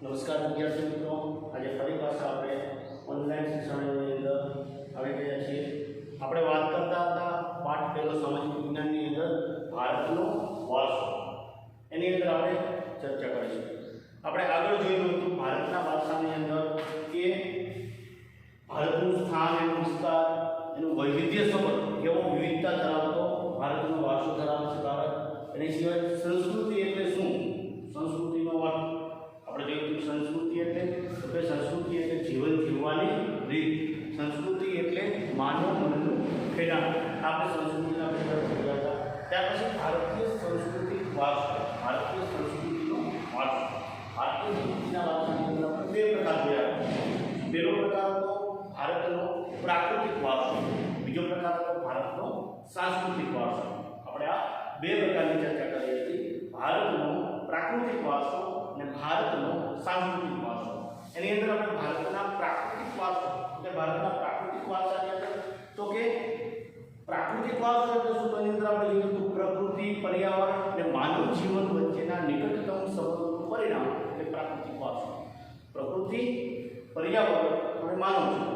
નમસ્કાર વિદ્યાર્થી મિત્રો, આજે ફરી પાછા આપણે ઓનલાઈન શિક્ષણની અંદર આવી ગયા છીએ. આપણે વાત કરતા હતા પાઠ પહેલો સામાજિક વિજ્ઞાનની અંદર ભારતનો વારસો. એની અંદર આપણે ચર્ચા કરીશું. આપણે આગળ જોયું હતું ભારતના વારસાની અંદર કે ભારતનું સ્થાન, એનું વિસ્તાર, એનું વૈવિધ્ય સભર કેવો વિવિધતા ધરાવતો ભારતનો વારસો ધરાવે છે ભારત. એની સિવાય સંસ્કૃતિ એટલે શું, સંસ્કૃતિનો અર્થ આપણે જોયું. સંસ્કૃતિ એટલે સંસ્કૃતિ એટલે જીવન જીવવાની રીત. સંસ્કૃતિ એટલે માનવ મનનું ખેડાણ. આપણે સંસ્કૃતિના ખેડાણ જોયા હતા. ત્યાર પછી ભારતીય સંસ્કૃતિ વારસો, ભારતીય સંસ્કૃતિનો વારસો. ભારતીય સંસ્કૃતિના વારસાની અંદર આપણે બે પ્રકાર જોયા. પહેલો પ્રકાર હતો ભારતનો પ્રાકૃતિક વારસો, બીજો પ્રકાર હતો ભારતનો સાંસ્કૃતિક વારસો. આપણે આ બે પ્રકારની ચર્ચા કરી હતી. ભારતનો પ્રાકૃતિક વારસો અને ભારતનો સાંસ્કૃતિક વારસો. એની અંદર આપણે ભારતના પ્રાકૃતિક વારસો એટલે ભારતના પ્રાકૃતિક વારસાની અંદર તો કે પ્રાકૃતિક વારસો એટલે શું, એની અંદર આપણે જોયું તો પ્રકૃતિ, પર્યાવરણ અને માનવ જીવન વચ્ચેના નિકટતમ સંબંધોનું પરિણામ એટલે પ્રાકૃતિક વારસો. પ્રકૃતિ, પર્યાવરણ અને માનવ જીવન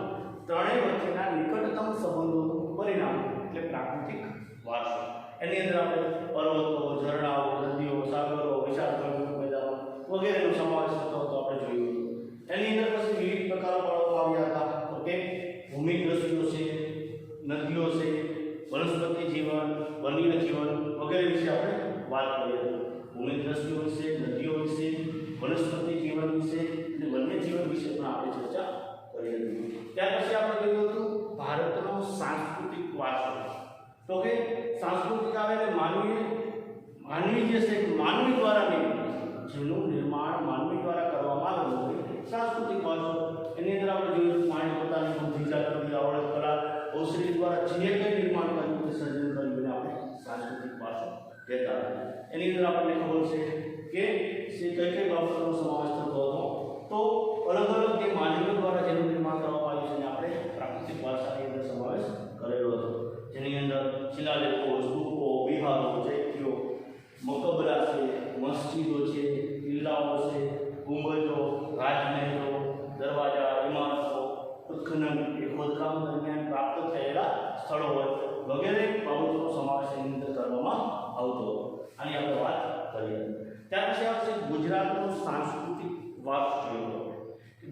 ત્રણેય વચ્ચેના નિકટતમ સંબંધોનું પરિણામ એટલે પ્રાકૃતિક વારસો. એની અંદર આપણે પર્વતો, ઝરણાઓ, નદીઓ, સાગરો, વિશાળ જળનું મેદાનો વગેરેનો સમાવેશ થતો હતો આપણે જોયું. એની અંદર પછી વિવિધ પ્રકારો પાડવામાં આવ્યા હતા. તો કે ભૂમિ દ્રશ્યો છે, નદીઓ છે, વનસ્પતિ જીવન, વન્ય જીવન વગેરે વિશે આપણે વાત કરી હતી. ભૂમિ દ્રશ્યો વિશે, નદીઓ વિશે, વનસ્પતિ જીવન વિશે અને વન્ય જીવન વિશે પણ આપણે ચર્ચા કરી હતી. ત્યાર પછી આપણે જોયું હતું ભારતનો સાંસ્કૃતિક વારસો. તો કે સાંસ્કૃતિક આવે એટલે માનવી જે છે માનવી દ્વારા જેનું નિર્માણ માનવી દ્વારા કરવામાં આવેલું હોય સાંસ્કૃતિક વારસો. એની અંદર આપણે જોયું માણસ પોતાની બુદ્ધિ, જાગૃતિ, આવડત, કલા, કૌશલ્ય દ્વારા જે કંઈ નિર્માણ કર્યું તે સર્જન કર્યું એને આપણે સાંસ્કૃતિક વારસો કહેતા હતા. એની અંદર આપણને ખબર છે કે કઈ કઈ બાબતોનો સમાવેશ થતો હતો. તો અલગ અલગ જે માનવીઓ દ્વારા જેનું નિર્માણ કરવામાં આવ્યું છે એને આપણે પ્રાકૃતિક વારસાની અંદર સમાવેશ કરેલો હતો. જેની અંદર શિલાલેખો, સ્તૂપો, વિહારો, ચૈત્યો, મકબરા છે, મસ્જિદો છે, કિલ્લાઓ છે, ગુંબજો, રાજમહેલો, દરવાજા, ઇમારતો, ઉત્ખનન એ ખોદકામ દરમિયાન પ્રાપ્ત થયેલા સ્થળો હોય વગેરે બાબતોનો સમાવેશ એની અંદર કરવામાં આવતો હતો. આની આપણે વાત કરીએ. ત્યાર પછી આવશે ગુજરાતનો સાંસ્કૃતિક વારસો જોયો.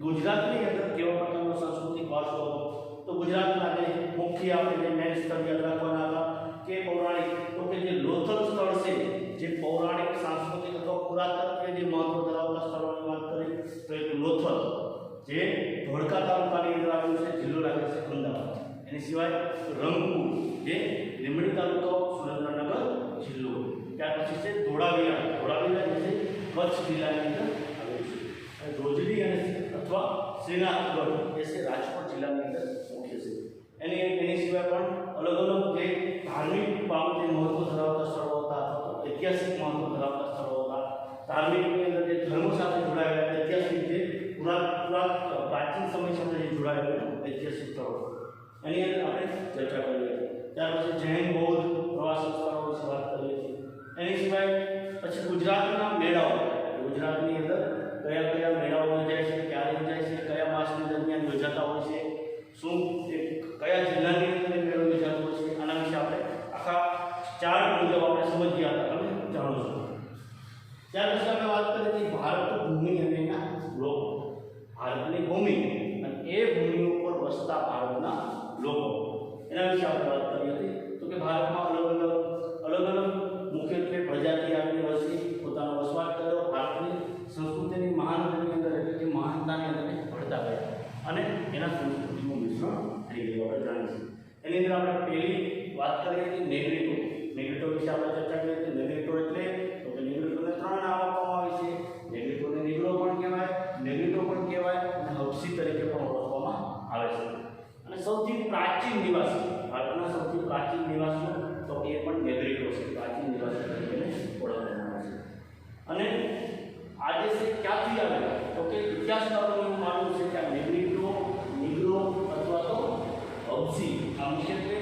ગુજરાતની અંદર કેવા પ્રકારનો સાંસ્કૃતિક વારસો હતો. તો ગુજરાતના જે મુખ્ય આપણે જે મેન સ્થળ યાદ રાખવાના હતા કે પૌરાણિક, તો કે જે લોથલ સ્થળ છે, જે પૌરાણિક, સાંસ્કૃતિક અથવા પુરાતત્વીય જે મહત્વ ધરાવતા સ્થળોની વાત કરીએ તો એક લોથલ જે ધોળકા તાલુકાની અંદર આવેલું છે, જિલ્લો લાગે છે અમદાવાદ. એની સિવાય રંગપુર જે લીંબડી તાલુકો, સુરેન્દ્રનગર જિલ્લો. ત્યાર પછી છે ધોળાવીરા જે છે કચ્છ જિલ્લાની અંદર આવેલું છે. રોજડી અને અથવા શ્રીનાથગઢ એ છે રાજકોટ જિલ્લાની અંદર મુખ્ય છે. એની સિવાય પણ અલગ અલગ જે ધાર્મિક બાબતે મહત્વ ધરાવતા સ્થળો હતા અથવા ઐતિહાસિક મહત્વ ધરાવતા સ્થળો હતા. ધાર્મિકની અંદર જે ધર્મ સાથે જોડાયેલા ઐતિહાસિક જે પ્રાચીન સમય સાથે જે જોડાયેલા ઐતિહાસિક સ્થળો એની અંદર આપણે ચર્ચા કરી હતી. ત્યાર પછી જૈન, બૌદ્ધ પ્રવાસન સ્થળો વિશે વાત કરી હતી. એની સિવાય પછી ગુજરાતના મેળાઓ, ગુજરાતની અંદર કયા કયા મેળાઓ યોજાય છે, ક્યારે યોજાય છે, કયા માસની દરમિયાન યોજાતા હોય છે, શું એ કયા જિલ્લાની અંદર મેળો યોજાતો હોય છે, આના વિશે આપણે આખા ચાર્ટ મુજબ આપણે સમજ્યા હતા. તમે જાણો છો. ત્યાર પછી આપણે વાત કરી હતી ભારત ભૂમિ અને એના લોકો. ભારતની ભૂમિ અને એ ભૂમિ ઉપર વસતા ભારતના લોકો એના વિશે આપણે વાત કરી હતી. તો કે ભારતમાં અલગ અલગ મુખ્યત્વે પ્રજાતિ આવેલી વસ્તી પોતાનો વસવાટ કર્યો. ભારતની સંસ્કૃતિની મહાનતાની અંદર એટલે કે મહાનતાની અંદર ભળતા ગયા અને એના સંસ્કૃતિનું મિશ્રણ થઈ ગયું આપણે જાણીશું. એની અંદર આપણે પહેલી વાત કરી હતી નેગ્રીટો વિશે આપણે ચર્ચા કરી હતી. નેગ્રીટો એટલે તો કે નેગ્રીટોને ત્રણ નામ આપવામાં આવે છે. નેગ્રીટોને નીગ્રો પણ કહેવાય, નેગ્રીટો પણ કહેવાય અને હબસી તરીકે પણ ઓળખવામાં આવે છે. અને સૌથી પ્રાચીન નિવાસી, ભારતના સૌથી પ્રાચીન નિવાસીઓ તો એ પણ નેગ્રીટો છે. પ્રાચીન નિવાસી તરીકે ઓળખવામાં આવે છે. અને આજે છે ક્યાંથી આવેલા તો કે ઇતિહાસકારોનું એવું માનવું છે કે આ નેગ્રીટો, નીગ્રો અથવા તો હબસી આ મુખ્યત્વે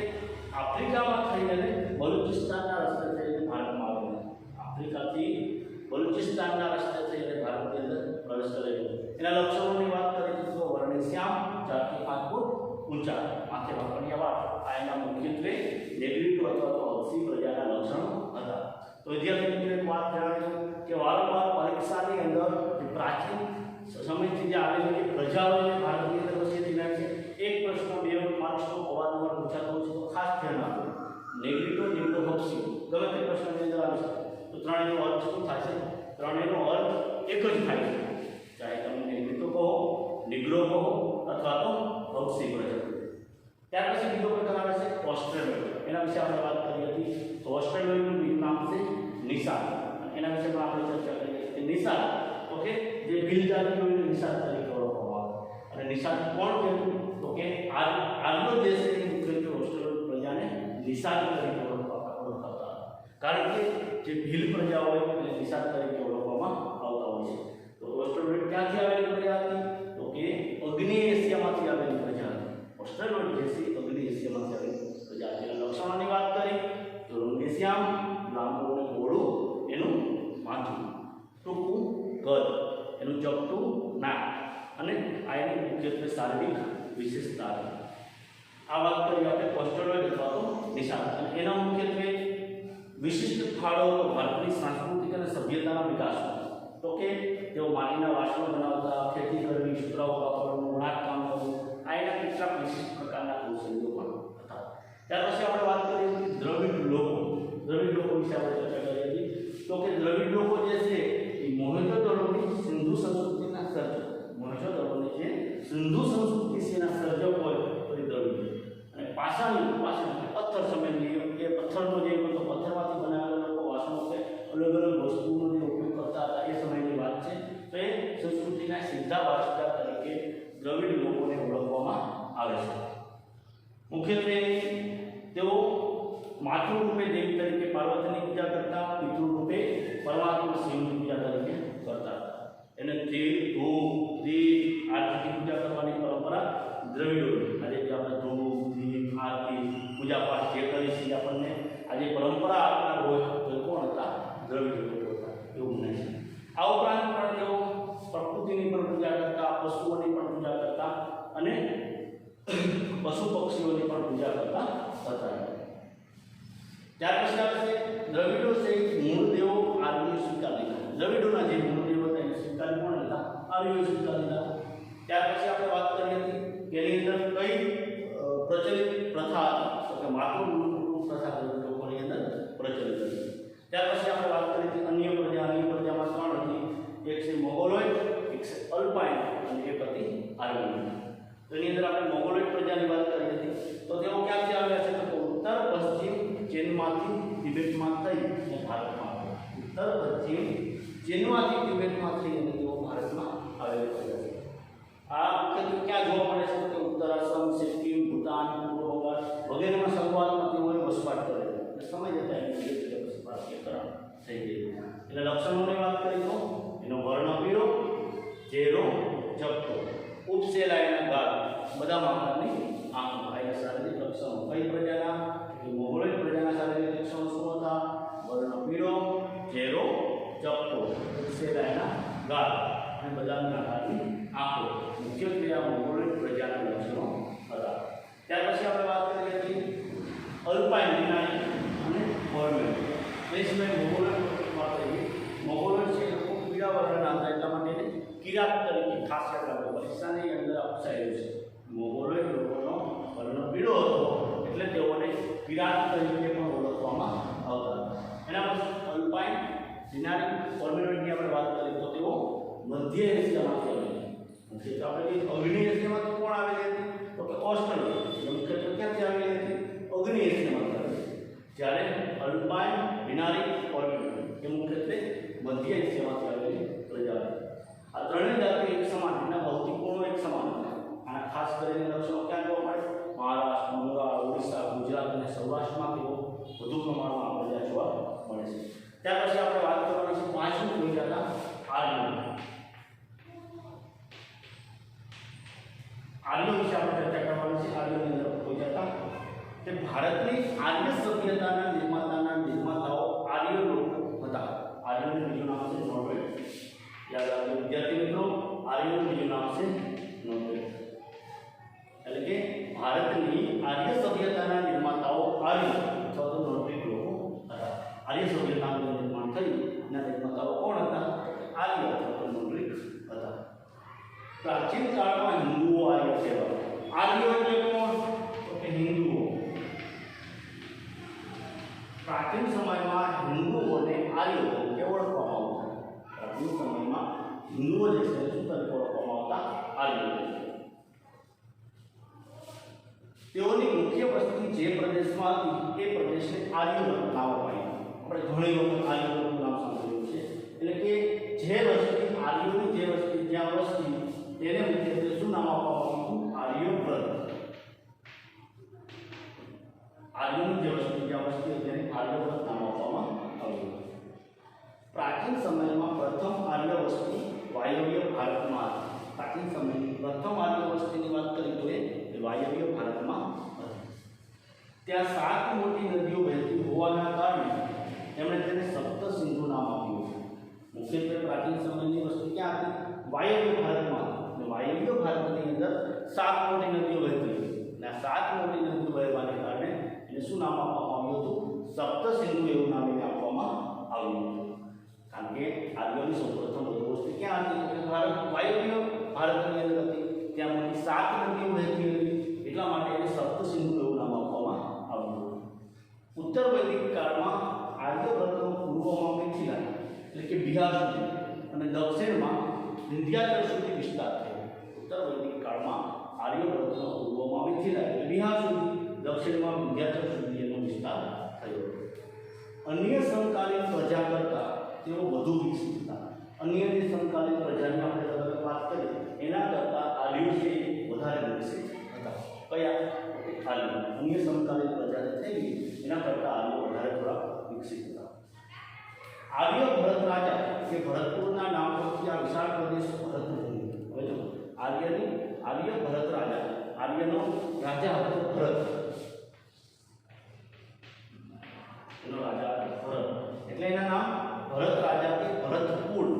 આફ્રિકામાં થઈને બલુચિસ્તાનના રસ્તે થઈને ભારતમાં આવેલા. આફ્રિકાથી બલુચિસ્તાનના રસ્તે થઈને ભારતની અંદર વર્ષ કરેલું. એના લક્ષણોની વાત કરીએ તો વર્ણ શ્યામ, 4 થી 5 ફૂટ ઊંચા, માથે વાંકડિયા વાળ, આ એના મુખ્યત્વે નેગ્રીટો અથવા તો હબસી પ્રજાના લક્ષણો હતા. તો વિદ્યાર્થી મિત્રો એક વાત જણાવી કે વારંવાર પરીક્ષાની અંદર જે પ્રાચીન સમયથી જે આવેલી જે પ્રજાઓને ભારતની અંદર વસેલી છે, એક પ્રશ્ન 2 માર્ક્સનો અવારનવાર પૂછાતો હોય છે, તો ખાસ ધ્યાન આપો. નેગ્રીટો, નેગ્રો, હબસી ગમે તે પ્રશ્નની અંદર આવી શકે તો ત્રણેયનો અર્થ શું થાય છે? ત્રણેયનો અર્થ એક જ થાય છે, ચાહે તમે નેગ્રીટો કહો, નિગ્રો કહો અથવા તો હબસી પ્રજા. ત્યાર પછી બીજો પ્રકાર આવે છે ઓસ્ટ્રેલોઇડ. એના વિશે આપણે વાત કરી હતી. તો ઓસ્ટ્રેલોઇડનું બીજું નામ છે નિષાદ. એના વિશે પણ આપણે ચર્ચા કરી હતી. નિષાદ ઓકે, જે ભીલ જાતિઓને નિષાદ તરીકે ઓળખવામાં આવે. અને નિષાદ કોણ કહેતું? તો કે આર્યો દેશની મુખ્યત્વે ઓસ્ટ્રેલોઇડ પ્રજાને નિષાદ તરીકે ઓળખાતા. કારણ કે જે ભીલ પ્રજા હોય એને નિષાદ તરીકે ઓળખવામાં આવતા હોય છે. તો ઓસ્ટ્રેલોઇડ ક્યાંથી આવેલી પ્રજા હતી? તો કે અગ્નિ એશિયામાંથી આવેલી પ્રજા હતી. ઓસ્ટ્રેલોઇડ જે છે અગ્નિ એશિયામાંથી આવેલી પ્રજા હતી. લક્ષણોની વાત કરી તો રંગેશ્યામ, લાંબુ અને પહોળું એનું માથું, ટૂંકું કદ, એનું ચપટું નાક, અને આ એની મુખ્યત્વે શારીરિક વિશેષતા હતી. આ વાત કરી આપણે ઓસ્ટ્રેલોઇડ અથવા તો નિષાદ. અને એના મુખ્યત્વે વિશિષ્ટ ફાળો ભારતની સાંસ્કૃતિક અને સભ્યતાના વિકાસમાં. તો કે તેઓ માટીના વાસણો બનાવતા, ખેતી કરવી, સુતરાઉ કાપડનું વણાટ કામ કરવું, આ એના કેટલાક વિશિષ્ટ પ્રકારના કૌશલ્યો પણ હતા. ત્યાર પછી આપણે વાત કરીએ દ્રવિડ લોકો. દ્રવિડ લોકો વિશે આપણે ચર્ચા કરી હતી. તો કે દ્રવિડ લોકો જે છે એ મોહેંજો-દડોની સિંધુ સંસ્કૃતિના સર્જક. મોહેંજો-દડોની જે સિંધુ સંસ્કૃતિ સેના સર્જક હોય તો એ દ્રવિડ. અને પાષાણ પથ્થર સમયની એ પથ્થરનો જે હતો, પથ્થરમાંથી બનાવેલા લોકો વાસણો છે, અલગ અલગ વસ્તુઓનો જે ઉપયોગ કરતા હતા, એ સમયની વાત છે. તો એ સંસ્કૃતિના સીધા વારસદાર તરીકે દ્રવિડ લોકોને ઓળખવામાં આવે છે. મુખ્યત્વે તેઓ માતૃરૂપે દેવી તરીકે પાર્વતીની પૂજા કરતા, પિતૃરૂપે પરમાત્મા શિવની પૂજા તરીકે કરતા હતા. એને તેલ, ધૂપ, દીપ, આરતી પૂજા કરવાની પરંપરા દ્રવિડોની. આજે જે આપણે ધૂપ, દીપ, આરતી, પૂજા પાઠ જે કરી છે આપણને આજે પરંપરા આપનાર હોય તો કોણ હતા? દ્રવિડ લોકો હતા એવું મને છે. આ ઉપરાંત પણ તેઓ પ્રકૃતિની પણ પૂજા કરતા, પશુઓની પણ પૂજા કરતા અને પશુ પક્ષીઓની પણ પૂજા કરતા હતા. ત્યાર પછી આવે છે દ્રવિડો છે મૂળ દેવો આર્યો સ્વીકાર લીધા. દ્રવિડોના જે મૂળ દેવો હતા એને સ્વીકાર કોણ લીધા? આર્યો સ્વીકાર લીધા. ત્યાર પછી આપણે વાત કરી હતી કે એની અંદર કઈ પ્રચલિત પ્રથા હતી? તો કે માતૃ પ્રથા લોકોની અંદર પ્રચલિત હતી. ત્યાર પછી આપણે વાત કરી હતી અન્ય પ્રજા. અન્ય પ્રજામાં 3 હતી. એક છે મોગોલોઇડ, એક છે અલ્પાઇન અને એક હતી આર્મેનિયન. તો એની અંદર આપણે મોગોલોઇડ પ્રજાની વાત કરી હતી. તો તેઓ ક્યાંથી આવ્યા છે? તો ઉત્તર પશ્ચિમ ચીનમાંથી તિબેટમાં થઈ અને ભારતમાં આવ્યા. ઉત્તર પશ્ચિમ ચીનમાંથી તિબેટમાં થઈ અને તેઓ ભારતમાં આવેલા પ્રજા છે. આ મુખ્યત્વે ક્યાં જોવા મળે છે? તો ઉત્તર આસામ, સિક્કિમ, ભૂટાન, પૂર્વ બંગાળ વગેરેમાં શરૂઆતમાં તેઓએ વસવાટ કરેલો. સમય જતા એની ભારતીયકરણ થઈ ગયું. એટલે લક્ષણોની વાત કરીએ તો એનો વર્ણ પીળો, ચહેરો ઝબકો, ઉપસેલા એના ગાલ, બધા આકારની આંખો. આ શારીરિક લક્ષણો કઈ પ્રજાના? મોગોલોઇડ પ્રજાના શારીરિક લક્ષણો શું હતા? વર્ણ પીળો, ચહેરો ઝબકો, ઉપસેલા એના ગાલ અને બદામી આકારની આંખો. મુખ્યત્વે આ મોગોલોઇડ પ્રજાના લક્ષણો હતા. ત્યાર પછી આપણે વાત કરી હતી અલ્પાઇન વિનાની અને ફોર્મેટ. એ સિવાય મોગોલોઇડ છે લોકો પીળા વર્ણના હતા, એટલા માટે એને કિરાત તરીકે ખાસ યાદ રાખો. પરીક્ષાની અંદર પૂછાયેલું છે. મોગોલોઇડ લોકોનો વર્ણ પીળો હતો એટલે તેઓને કિરાત તરીકે પણ ઓળખવામાં આવતા હતા. એના પછી અલ્પાઇન વિનાની ફોર્મેટની આપણે વાત કરીએ તો તેઓ મધ્ય એશિયામાંથી આવેલી. તો આપણે અગ્નિ એશિયામાંથી કોણ આવેલી હતી? તો કે ઓસ્ટ્રેલિયા. મુખ્યત્વે ક્યાંથી આવેલી હતી? અગ્નિ એશિયામાંથી આવેલી. જ્યારે અલ્પાઇન વિનારી ફોર્મેટ એ મુખ્યત્વે મધ્ય એશિયામાંથી આવેલી પ્રજા હતી. આ ત્રણેય જાતિ એક સમાન, એના ભૌતિક ગુણો એક સમાન હતા. આના ખાસ કરીને લક્ષણો ક્યાં જોવા મળે? મહારાષ્ટ્ર, બંગાળ, ઓડિશા, ગુજરાત અને સૌરાષ્ટ્રમાં તેઓ વધુ પ્રમાણમાં આ પ્રજા જોવા મળે છે. ત્યાર પછી આપણે વાત કરવાની છે પાંચમી પ્રજાના આર્યો. આર્યો વિશે આપણે ચર્ચા કરવાની છે. આર્યોની અંદર પ્રજા તે ભારતની આર્ય સભ્યતાના નિર્માતાઓ આર્ય લોકો હતા. આર્યોનું બીજું નામ છે નોર્વે. याद રાખજો વિદ્યાર્થી મિત્રો, આર્યનું બીજું નામ છે નોંધેડ. એટલે કે ભારતની આર્ય સભ્યતાના નિર્માતાઓ આર્ય અથવા તો નોંધેડ લોકો હતા. આર્ય સભ્યતાનું નિર્માણ થયું એના નિર્માતાઓ કોણ હતા? આર્ય અથવા તો નોંધેડ હતા. પ્રાચીન કાળમાં હિન્દુઓ આર્ય કહેવાતા. આર્યો એટલે કોણ? તો કે હિન્દુઓ. પ્રાચીન સમયમાં હિન્દુઓને આર્યો તરીકે ઓળખવામાં આવતા. પ્રાચીન સમયમાં હિન્દુઓ જે છે શું તરીકે ઓળખવામાં આવતા? આર્યો. તેઓની મુખ્ય વસ્તી જે પ્રદેશમાં હતી એ પ્રદેશને આર્યો નામ અપાયું. આપણે ઘણી વખત આર્યોનું નામ સાંભળ્યું છે. એટલે કે જે વસ્તી આર્યોની જે વસ્તી જ્યાં વસ્તી તેને મુખ્યત્વે શું નામ આપવામાં આવ્યું? આર્યવ્રત. આર્યોની જે વસ્તી જ્યાં વસ્તી તેને આર્યવ્રત નામ આપવામાં આવ્યું. પ્રાચીન સમયમાં પ્રથમ આર્ય વસ્તી વાયવ્ય ભારતમાં હતી. પ્રાચીન સમયની પ્રથમ આર્ય વસ્તીની વાત કરીએ તો એ વાયવ્ય ભારતમાં હતી. ત્યાં 7 મોટી નદીઓ વહેતી હોવાના કારણે તેમણે તેને સપ્ત સિંધુ નામ આપ્યું. મુખ્યત્વે પ્રાચીન સમયની વસ્તી ક્યાં હતી? વાયવ્ય ભારતમાં. વાયવ્ય ભારતની અંદર 7 મોટી નદીઓ વહેતી હતી. અને 7 મોટી નદીઓ વહેવાને કારણે એને શું નામ આપવામાં આવ્યું હતું? સપ્ત સિંધુ એવું નામ એને આપવામાં આવ્યું હતું. કારણ કે આર્યોની સૌપ્રથમ વધુ વસ્તી ક્યાં હતી? ભારત વાયવ્ય ભારતની અંદર હતી. ત્યાં મોટી 7 નદીઓ વહેતી હતી. એટલા માટે એને સપ્ત સિંધુ એવું નામ આપવામાં આવ્યું હતું. ઉત્તર વૈદિક કાળમાં આર્યવ્રતનો પૂર્વમાં મિથિલા એટલે કે બિહાર સુધી અને દક્ષિણમાં વિંધ્યાચલ સુધી વિસ્તાર થયો. ઉત્તર વૈદિક કાળમાં આર્યવ્રતનો પૂર્વમાં મિથિલા એટલે બિહાર સુધી, દક્ષિણમાં વિંધ્યાચલ સુધી એનો વિસ્તાર થયો. અન્ય સમકાલીન પ્રજા કરતાં તેઓ વધુ વિકસિત હતા. અન્ય જે સમકાલીન પ્રજાની આપણે વાત કરીએ એના કરતાં આર્યો છે વધારે વિકસિત હતા. કયા? આર્યો. અન્ય સમકાલીન પ્રજા જે થઈ એના કરતાં આર્યો વધારે થોડા વિકસિત હતા. આર્ય ભરત રાજા કે ભરતપુરના નામ પરથી આ વિશાળ પ્રદેશ ભરતભૂમિ. હવે જો આર્ય ભરત રાજા, આર્યનો રાજા હતો ભરત. એનો રાજા ભરત એટલે એના નામ ભરત રાજા કે ભરત કુળ.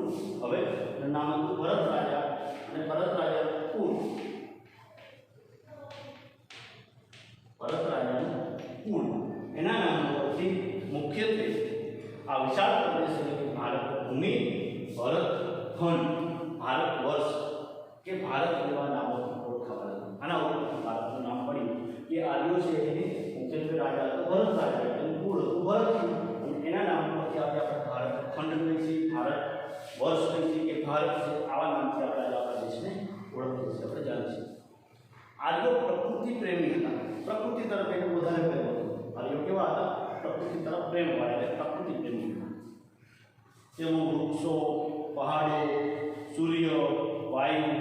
હવે એનું નામ હતું ભરત રાજા અને ભરત રાજા કુળ. ભરત રાજાનું કુળ એના નામ પરથી મુખ્યત્વે આ વિશાળ પ્રદેશ એટલે કે ભારત ભૂમિ, ભરત ખંડ, ભારત વર્ષ કે ભારત જેવા નામોથી ઓળખાવાના. આના ઉપરથી ભારતનું નામ પડ્યું. એ આર્યો છે એને મુખ્યત્વે રાજા હતો ભરત રાજા એટલે કુળ હતું ભરત. અને એના નામ પરથી આપણે ભારત ખંડ કહીએ છીએ, ભારત વર્ષ કહીએ છીએ કે ભારત છે. આવા નામથી આપણે આપણા દેશને ઓળખીએ છીએ, આપણે જાણીએ છીએ. આર્યો પ્રકૃતિ પ્રેમી હતા. પ્રકૃતિ તરફ એને વધારે પ્રેમ હતો. આર્યો કેવા હતા? પ્રકૃતિ તરફ પ્રેમવાળા એટલે પ્રકૃતિ પ્રેમી હતા. તેઓ વૃક્ષો, પહાડો, સૂર્ય, વાયુ,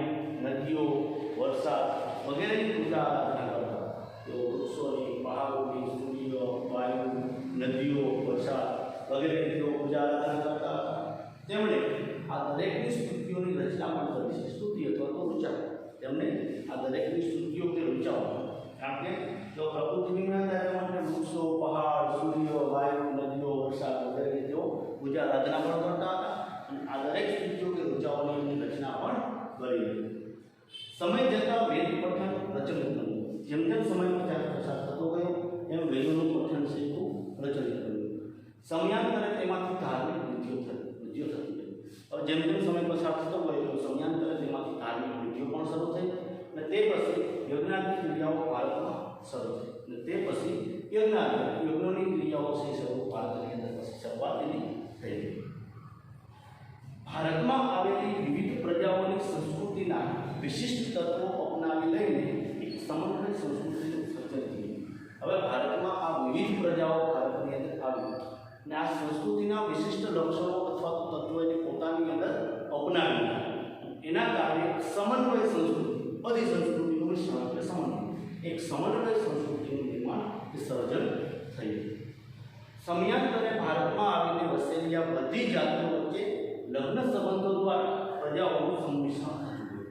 નદીઓ, વરસાદ વગેરેની પૂજા આરાધના કરતા. તેઓ વૃક્ષોની, પહાડોની, સૂર્ય, વાયુ, નદીઓ, વરસાદ વગેરેની તેઓ પૂજા આરાધના કરતા હતા. તેમણે આ દરેકની સ્તુતિઓની રચના પણ કરી છે. સ્તુતિ અથવા તો ઋચા. તેમણે આ દરેકની સ્તુતિઓ કે ઋચાઓ, કારણ કે જો પ્રકૃતિ વિજ્ઞાન માટે વૃક્ષો, પહાડ, સૂર્ય, વાયુ, નદીઓ, વરસાદ વગેરે તેઓ પૂજા આરાધના પણ કરતા હતા. અને આ દરેક સ્તુતિઓ કે ઋચાઓની રચના પણ કરી હતી. સમય જતાં વેદ પઠન પ્રચલિત બન્યું. જેમ જેમ સમય પસાર થતો ગયો એમ વેદોનું પઠન શીખવું પ્રચલિત બન્યું. સમયાંતરે તેમાંથી ધાર્મિક વિધિઓ થતી ગઈ. હવે જેમ જેમ સમય પસાર થતો ગયો એમ સમયાંતરે તેમાંથી ધાર્મિક વિધિઓ પણ શરૂ થઈ. અને તે પછી યજ્ઞાદિક ક્રિયાઓ ભારતમાં શરૂ થઈ. અને તે પછી યજ્ઞોની ક્રિયાઓ છે શરૂ ભારતની અંદર પછી શરૂઆત એની થઈ ગઈ. ભારતમાં આવેલી વિવિધ પ્રજાઓની સંસ્કૃતિના વિશિષ્ટ તત્વો અપનાવી લઈને એક સમગ્ર સંસ્કૃતિનું સર્જન થયું. હવે ભારતમાં આ વિવિધ પ્રજાઓ ભારતની અંદર આવી અને આ સંસ્કૃતિના વિશિષ્ટ લક્ષણો અથવા તો તત્વોને પોતાની અંદર અપનાવી એના કારણે સમન્વય સંસ્કૃતિ, બધી સંસ્કૃતિનું મિશ્રણ એટલે સમન્વય, એક સમન્વય સંસ્કૃતિનું નિર્માણ કે સર્જન થયું. સમયાંતરે ભારતમાં આવીને વસેલી આ બધી જાતિઓ વચ્ચે લગ્ન સંબંધો દ્વારા પ્રજાઓનું સંમિશ્રણ થતું ગયું.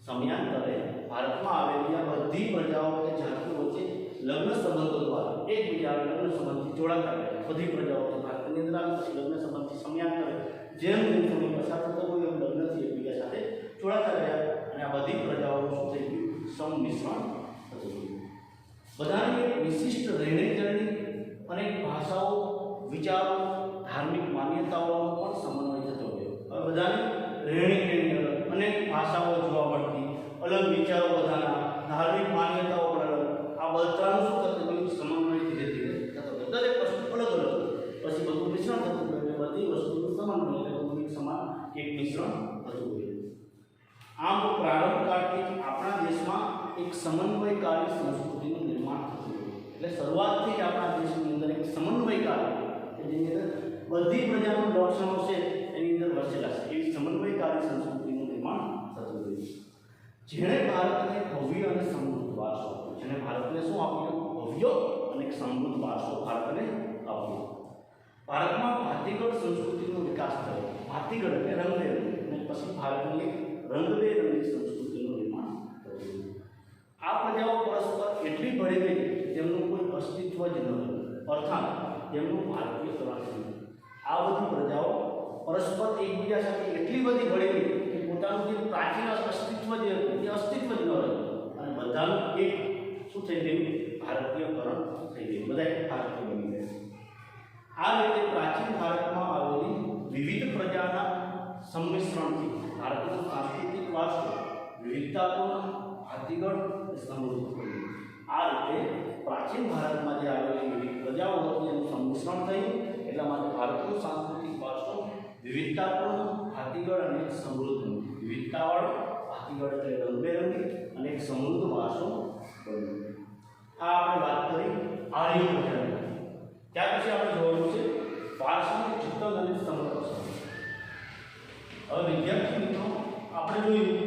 સમયાંતરે ભારતમાં આવેલી આ બધી પ્રજાઓ કે જાતિઓ વચ્ચે લગ્ન સંબંધો દ્વારા એકબીજા લગ્ન સંબંધથી જોડાતા ગયા. બધી પ્રજાઓ ભારતની અંદર આવી પછી લગ્ન સંબંધથી સમયાંતરે જેમ જેમ સમય પસાર થતો ગયો એમ લગ્ન વિચારો, ધાર્મિક માન્યતાઓનો પણ સમન્વય થતો ગયો. હવે બધાની રહેણી અલગ, અનેક ભાષાઓ જોવા મળતી, અલગ વિચારો બધાના, ધાર્મિક માન્યતાઓ પણ અલગ. આ બધાનું શું થતું ગયું? સમન્વય ધીરે ધીરે થતો ગયો. દરેક વસ્તુ અલગ અલગ, પછી બધું મિશ્રણ થતું ગયું. એટલે બધી વસ્તુનું સમન્વય, એટલે બધું એક સમાન એક મિશ્રણ થતું ગયું. આમ પ્રારંભ કાળથી આપણા દેશમાં એક સમન્વયકારી સંસ્કૃતિનું નિર્માણ થતું ગયું. એટલે શરૂઆતથી જ આપણા દેશની અંદર એક સમન્વયકારી, કે જેની અંદર બધી પ્રજાનું લક્ષણો છે એની અંદર વસેલા છે, એવી સમન્વયકારી સંસ્કૃતિનું નિર્માણ થતું ગયું. જેણે ભારતને ભવ્ય અને સમૃદ્ધ વારસો આપ્યો. જેણે ભારતને શું આપ્યું? ભવ્ય અને સમૃદ્ધ વારસો ભારતને આપ્યો. ભારતમાં ભાતીગળ સંસ્કૃતિનો વિકાસ થયો. ભાતીગળ એટલે રંગબેરંગી, અને પછી ભારતની રંગબેરંગી સંસ્કૃતિનું નિર્માણ થયું. આ પ્રજાઓ પરસ્પર એટલી ભળી ગઈ કે તેમનું કોઈ અસ્તિત્વ જ ન રહ્યું, અર્થાત તેમનું ભારતીયકરણ થયું. આ બધી પ્રજાઓ પરસ્પર એકબીજા સાથે એટલી બધી ભળી ગઈ કે પોતાનું જે પ્રાચીન અસ્તિત્વ જે હતું તે અસ્તિત્વ જ ન રહ્યું, અને બધાનું એક શું થઈ ગયું? ભારતીયકરણ થઈ ગયું. બધા એક ભારતીય બની ગયા. આ રીતે પ્રાચીન ભારતમાં આવેલી વિવિધ પ્રજાના સંમિશ્રણથી ભારતનો સાંસ્કૃતિક વારસો વિવિધતાપૂર્ણ, ભાતીગળ, સમૃદ્ધ થયું. આ રીતે પ્રાચીન ભારતમાં જે આવેલી વિવિધ પ્રજાઓ હતી એનું સંમિશ્રણ થયું. એટલા માટે ભારતનો સાંસ્કૃતિક વારસો વિવિધતાપૂર્ણ, ભાતીગળ અને સમૃદ્ધ, વિવિધતાવાળો, ભાતીગળ એટલે રંગબેરંગી અને એક સમૃદ્ધ વારસો બન્યો. આ આપણે વાત કરી આર્ય પ્રજાની. ત્યાર પછી આપણે જોવાનું છે વારસાનું જતન અને સંરક્ષણ. હવે વિદ્યાર્થી મિત્રો, આપણે જોયું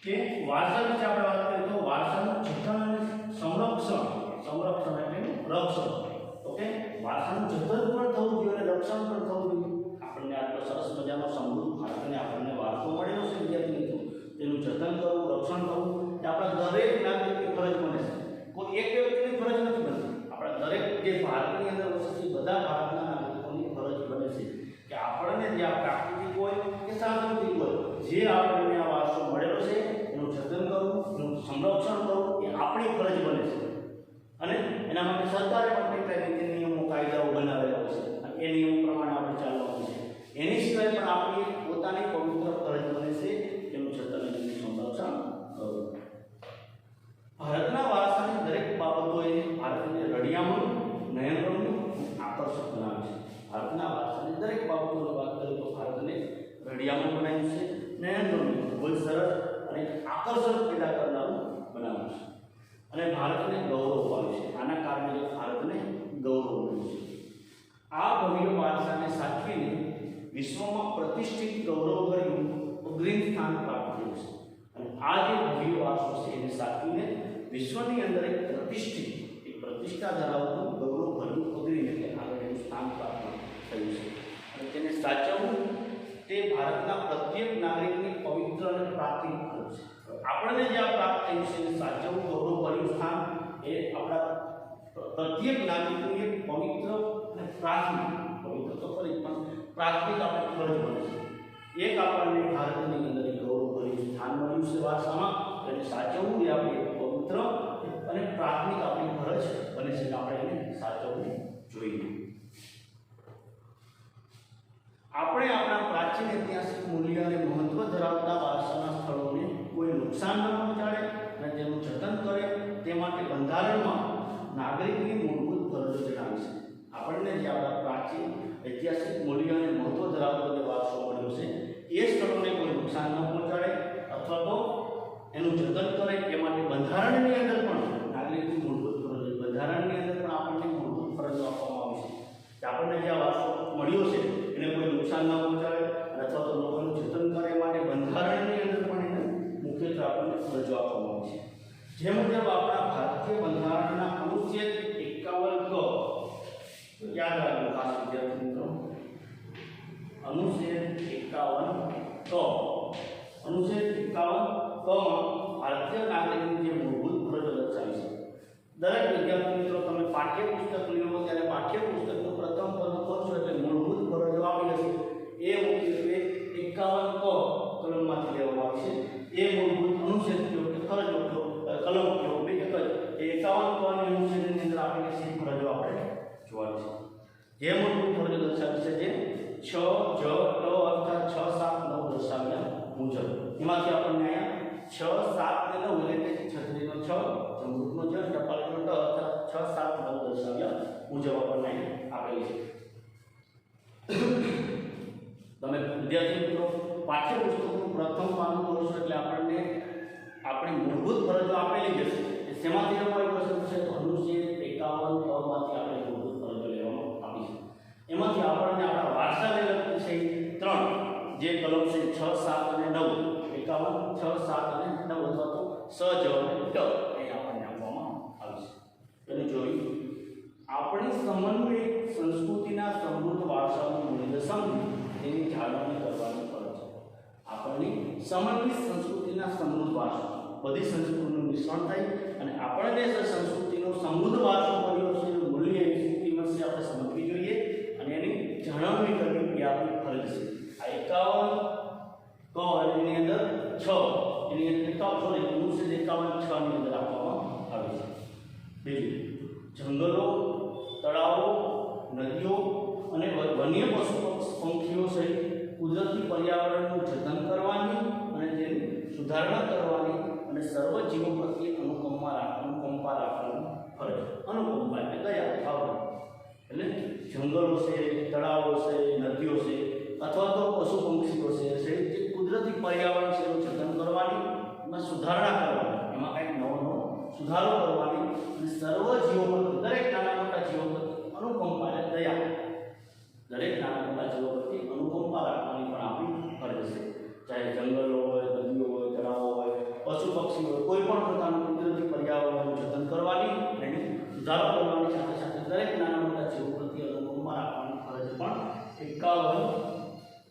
કે વારસા વિશે આપણે વાત કરીએ તો વારસાનું જતન અને સંરક્ષણ. સંરક્ષણ એટલે રક્ષણ. ઓકે, વારસાનું જતન પણ થવું જોઈએ અને રક્ષણ પણ થવું જોઈએ. આપણને આટલો સરસ મજાનો સમૃદ્ધ ભારતને આપણને વારસો મળેલો છે વિદ્યાર્થી મિત્રો, તેનું જતન કરવું, રક્ષણ કરવું એ આપણા દરેક નાગરિકની ફરજ બને છે. કોઈ એક વ્યક્તિની ફરજ નથી બનતી. આપણા દરેક જે ભારતની અંદર વસે છે બધા ભારતના નાગરિકોની ફરજ બને છે કે આપણને જે આ પ્રાકૃતિક હોય કે સાંસ્કૃતિક હોય, જે આપણને આ વારસો મળેલો છે એનું જતન કરવું, એનું સંરક્ષણ કરવું એ આપણી ફરજ બને છે. અને એના માટે સરકારે પણ કેટલાક રીતે નિયમો, કાયદાઓ બનાવેલા હોય છે, અને એ નિયમો પ્રમાણે આપણે ચાલવાનું છે. એની સિવાય પણ આપણી પોતાની પવિત્ર ફરજ બને છે એનું જતન અને સંરક્ષણ કરવું. ભારતના વારસાની દરેક બાબતોએ ભારતને રળિયામણું, નયનરમ્ય, આકર્ષક બનાવ્યું છે. ભારતના વારસાની દરેક બાબતોની વાત કરીએ તો ભારતને રળિયામણું બનાવ્યું છે, નયનરમ્ય, ખૂબ જ સરસ અને આકર્ષણ પેદા કરનારું બનાવ્યું છે, અને ભારતને ગૌરવ અપાવ્યું છે. આના કારણે ભારતને ગૌરવ મળ્યું છે. આ ભવ્ય વારસાને સાચવીને વિશ્વમાં પ્રતિષ્ઠિત ગૌરવભર્યું અગ્રીમ સ્થાન પ્રાપ્ત થયું છે. અને આ જે ભવ્ય વારસો છે એને સાચવીને વિશ્વની અંદર એક પ્રતિષ્ઠા ધરાવતું ગૌરવભર્યું અગ્રીમ એટલે આગળનું સ્થાન પ્રાપ્ત થયું છે. અને તેને સાચવવું તે ભારતના પ્રત્યેક નાગરિકની પવિત્ર અને પ્રાથમિક ફરજ છે. આપણને જે આ પ્રાપ્ત થયું છે એને સાચવવું, ગૌરવભર્યું સ્થાન એ આપણા પ્રત્યેક નાગરિકની એક પવિત્ર અને પ્રાથમિક, પવિત્ર તો ખરી પણ પ્રાથમિક આપણી ફરજ બને છે. એક આપણને ભારતની અંદર ગૌરવભર્યું સ્થાન મળ્યું છે વારસામાં, એને સાચવવું એ આપણી પવિત્ર અને પ્રાથમિક આપણી ફરજ બને છે કે આપણે એને સાચવવું જોઈએ. આપણે આપણા પ્રાચીન ઐતિહાસિક મૂલ્ય અને મહત્વ ધરાવતા વારસાના સ્થળોને કોઈ નુકસાન ન પહોંચાડે અને તેનું જતન કરે તે માટે બંધારણમાં નાગરિકની મૂળભૂત ફરજો જણાવી છે. આપણને જે આપણા પ્રાચીન ઐતિહાસિક મૂલ્ય અને મહત્વ ધરાવતો જે વારસો મળ્યો છે એ સ્થળોને કોઈ નુકસાન ન પહોંચાડે અથવા તો એનું જતન કરે એ માટે બંધારણની અંદર પણ નાગરિકની મૂળભૂત ફરજો, બંધારણની અંદર પણ આપણને મૂળભૂત ફરજો આપવામાં આવી છે કે આપણને જે આ વારસો મળ્યો છે એને કોઈ નુકસાન ન પહોંચાડે અથવા તો લોકોનું જતન કરે એ માટે બંધારણની અંદર પણ એને મુખ્યત્વે આપણને ફરજો આપવામાં આવી છે. જે મુજબ આપણા ભારતીય બંધારણના અનુચ્છેદ 51 ક, યાદ રાખજો ખાસ વિદ્યાર્થી મિત્રો, અનુચ્છેદ 51 ક, અનુચ્છેદ 51 કમાં ભારતીય નાગરિકની જે મૂળભૂત ફરજો દર્શાવી છે. દરેક વિદ્યાર્થી મિત્રો તમે પાઠ્યપુસ્તક લો ત્યારે પાઠ્યપુસ્તકનું પ્રથમ પદ ખોલશો એટલે મૂળભૂત ફરજો આવી હશે. એ મુખ્યત્વે 51 ક કલમમાંથી લેવામાં આવી છે. એ મૂળભૂત અનુચ્છેદ કયો કે ફરજો કયો, કલમ કયો, બે એક જ. એ 51 કની અનુચ્છેદની અંદર આપણે શી ફરજો આપણે જોવાની છે. જે મૂળભૂત ફરજો દર્શાવી છે જે 6 જ ટ અર્થાત 6 7 9 દર્શાવ્યા મુજબ એમાંથી આપણને અહીંયા 6 7 ને 9 એટલે છત્રીનો 6 જમરૂખનો જ ટપાલીનો ટ અર્થાત 6 7 9 દર્શાવ્યા મુજબ આપણને આપેલી છે. તમે વિદ્યાર્થી મિત્રો પાઠ્યપુસ્તકનું પ્રથમ પાનું ખોલશો એટલે આપણને આપણી મૂળભૂત ફરજો આપેલી જ હશે. શેમાંથી તમારી પ્રશ્ન છે ધનુષ્ય 51 માંથી આપણે મૂળભૂત ફરજો લેવામાં આવી છે. એમાંથી આપણને આપણા વારસાને લગતી છે ત્રણ જે કલમ છે 6 7 અને 9 51 6 7 અને 9 અથવા તો સ જ અને ટ એ આપણને આપવામાં આવી છે. એને જોઈ આપણી સમન્વય સંસ્કૃતિના સમૃદ્ધ વારસાનું મૂલ્ય સમજી તેની જાળવણી કરવાની ફરજ છે. આપણને સમન્વિત સંસ્કૃતિના સમૃદ્ધ વારસો બધી સંસ્કૃતિનું મિશ્રણ થાય અને આપણે જે સંસ્કૃતિનો સમૃદ્ધ વારસો મળ્યો છે એનું મૂલ્ય એની કિંમત છે આપણે સમજવી જોઈએ અને એની જાળવણી કરવી એ આપણી ફરજ છે. આ 51 ક અને એની અંદર 6 એની અંદર 51 6 ની અંદર આપવામાં આવે છે. બીજું જંગલો તળાવો નદીઓ અને વન્ય પશુ પંખીઓ સહિત કુદરતી પર્યાવરણનું જતન કરવાની અને તેની સુધારણા કરવાની અને સર્વ જીવો પ્રત્યે અનુકંપા રાખવાની ફરજ. અનુકંપા એટલે દયા ભાવના એટલે જંગલો છે તળાવો છે નદીઓ છે અથવા તો પશુ પંખીઓ છે જે કુદરતી પર્યાવરણ છે એનું જતન કરવાની એમાં સુધારણા કરવાની એમાં કંઈક નવો સુધારો કરવાની અને સર્વ જીવો પ્રત્યે દરેક નાના મોટા જીવો પ્રત્યે અનુકંપા એટલે દયા દરેક નાના મોટા જીવો પ્રત્યે અનુકંપા રાખવાની પણ આપણી ફરજ છે. ચાહે જંગલો હોય નદીઓ હોય તળાવો હોય પશુ પક્ષી હોય કોઈ પણ પ્રકારનું કુદરતી પર્યાવરણનું જતન કરવાની અને સુધારો કરવાની સાથે સાથે દરેક નાના મોટા જીવો પ્રત્યે અનુકંપા રાખવાની ફરજ પણ 51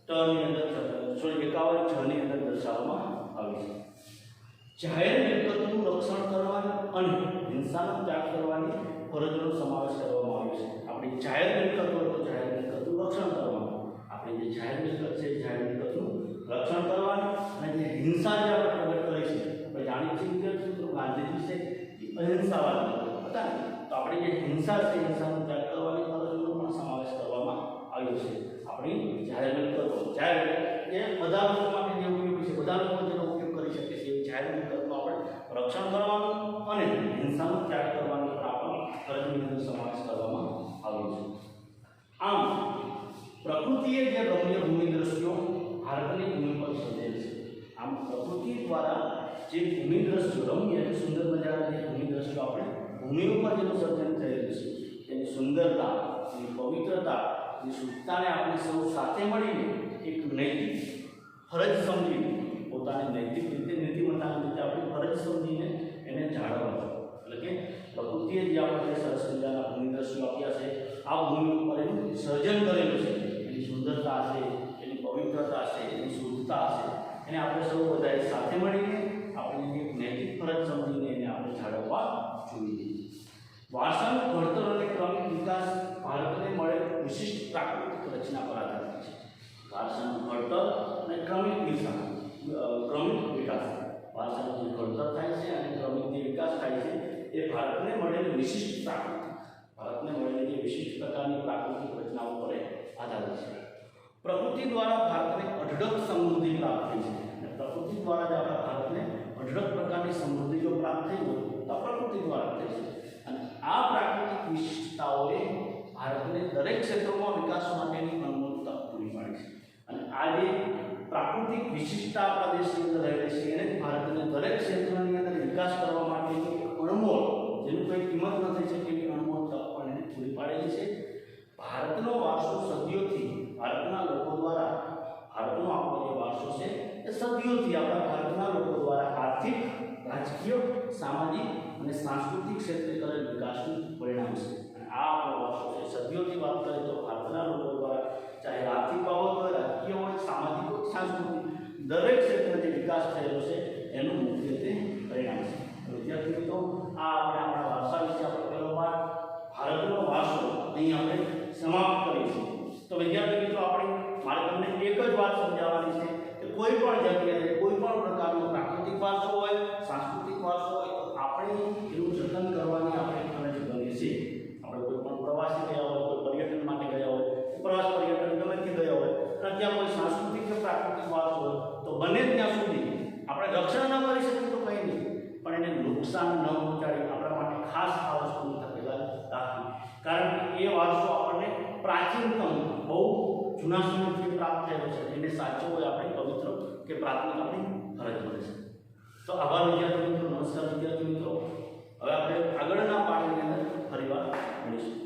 ટ ની અંદર 51 છ ની અંદર દર્શાવવામાં આવી છે. જાહેર મિલકતનું રક્ષણ કરવાની અને હિંસાનો ત્યાગ કરવાની ફરજનો સમાવેશ કરવામાં આવ્યો છે. આપણી જાહેર મિલકત હોય તો જાહેર મિલકતનું રક્ષણ કરવાનું, આપણી જે જાહેર મિલકત છે જાહેર મિલકતનું રક્ષણ કરવાનું અને જે હિંસા જે આપણે પ્રગટ કરી છે આપણે જાણીએ છીએ વિદ્યાર્થી મિત્રો ગાંધીજી છે એ અહિંસાવાદી હતા ને તો આપણી જે હિંસા છે હિંસાનો ત્યાગ કરવાની ફરજનો પણ સમાવેશ કરવામાં આવ્યો છે. આપણી જાહેર મિલકતો જાહેર એ બધા લોકો માટે જે ઉપયોગી છે બધા લોકો જેનો ઉપયોગ કરી શકે છે એ જાહેર મિલકતનું આપણે રક્ષણ કરવાનું અને હિંસાનો ત્યાગ કરવાની પણ આપણને ફરજની અંદર સમાવેશ કરવામાં આવ્યો છે. આમ પ્રકૃતિએ જે રમ્ય ભૂમિ દ્રશ્યો ભારતની ભૂમિ પર સર્જેલ છે. આમ પ્રકૃતિ દ્વારા જે ભૂમિ દ્રશ્યો રમ્ય અને સુંદર મજાના જે ભૂમિ દ્રશ્યો આપણે ભૂમિ ઉપર જેનું સર્જન થયેલું છે તેની સુંદરતા તેની પવિત્રતા ની શુદ્ધતાને આપણે સૌ સાથે મળીને એક નૈતિક ફરજ સમજીને પોતાની નૈતિક રીતે નીતિમત્તાની રીતે આપણી ફરજ સમજીને એને જાળવવા. એટલે કે પ્રકૃતિએ જે આપણે સરસ મજાના ભૂમિ દ્રશ્યો આપ્યા છે આ ભૂમિ ઉપર એનું સર્જન કરેલું છે એની સુંદરતા છે એની પવિત્રતા છે એની શુદ્ધતા છે એને આપણે સૌ બધાએ સાથે મળીને આપણી એક નૈતિક ફરજ સમજીને એને આપણે જાળવવા જોઈએ. વારસાનું ઘડતર અને ક્રમિક વિકાસ ભારતને મળેલ વિશિષ્ટ પ્રાકૃતિક રચના પર આધારિત છે. વારસાનું ઘડતર અને ક્રમિક વિકાસ વારસાનું જે ઘડતર થાય છે અને ક્રમિક જે વિકાસ થાય છે એ ભારતને મળેલ વિશિષ્ટ ભારતને મળેલી જે વિશિષ્ટ પ્રકારની પ્રાકૃતિક રચનાઓ પર આધારિત છે. પ્રકૃતિ દ્વારા ભારતને અઢળક સમૃદ્ધિ પ્રાપ્ત થઈ છે અને પ્રકૃતિ દ્વારા જ આપણા ભારતને અઢળક પ્રકારની સમૃદ્ધિઓ પ્રાપ્ત થઈ હોય તો પ્રકૃતિ દ્વારા થઈ છે. અને આ પ્રાકૃતિક વિશિષ્ટતાઓએ ભારતને દરેક ક્ષેત્રોમાં વિકાસ માટેની અનમોલ તક પૂરી પાડી છે. અને આ જે પ્રાકૃતિક વિશિષ્ટતા આપણા દેશની અંદર રહેલી છે એને ભારતને દરેક ક્ષેત્રની અંદર વિકાસ કરવા માટેની અણમોલ જેનું કોઈ કિંમત ન થઈ શકે એવી અણમોલ તક પણ એને પૂરી પાડેલી છે. ભારતનો વારસો સદીઓથી ભારતના લોકો દ્વારા ભારતનો આપણો જે વારસો છે એ સદીઓથી આપણા ભારતના લોકો દ્વારા આર્થિક રાજકીય સામાજિક અને સાંસ્કૃતિક ક્ષેત્રે કરેલ વિકાસનું પરિણામ છે. અને આ આપણો વારસો છે સદીઓથી વાત કરીએ તો ભારતના લોકો દ્વારા ચાહે આર્થિક બાબત હોય રાજકીય હોય સામાજિક હોય સાંસ્કૃતિક દરેક ક્ષેત્રે જે વિકાસ થયેલો છે એનું મુખ્યત્વે પરિણામ છે. વિદ્યાર્થી મિત્રો આ આપણે આપણા વારસા વિશે આપણે પહેલો પાઠ ભારતનો વારસો અહીં આપણે સમાપ્ત કરીશું. તો વિદ્યાર્થી મિત્રો મારે તમને એક જ વાત સમજાવવાની છે કે કોઈ પણ જગ્યાએ કોઈ પણ પ્રકારનો પ્રાકૃતિક વારસો હોય સાંસ્કૃતિક વારસો હોય તો આપણે એનું જતન કરવાની આપણે ફરજ બને છે. આપણે કોઈ પણ પ્રવાસી ગયા હોય કોઈ પર્યટન માટે ગયા હોય નુકસાન ન પહોંચાડે આપણા માટે ખાસ આ વસ્તુની તકેદારી રાખવી, કારણ કે એ વારસો આપણને પ્રાચીનતમ બહુ જૂના સમયથી પ્રાપ્ત થયેલો છે, એને સાચવવો એ આપણે પવિત્ર કે પ્રાથમિક આપણી ફરજ બને છે. તો આભાર વિદ્યાર્થી મિત્રો. નમસ્કાર વિદ્યાર્થી મિત્રો. હવે આપણે આગળના પાઠની અંદર ફરીવાર મળીશું.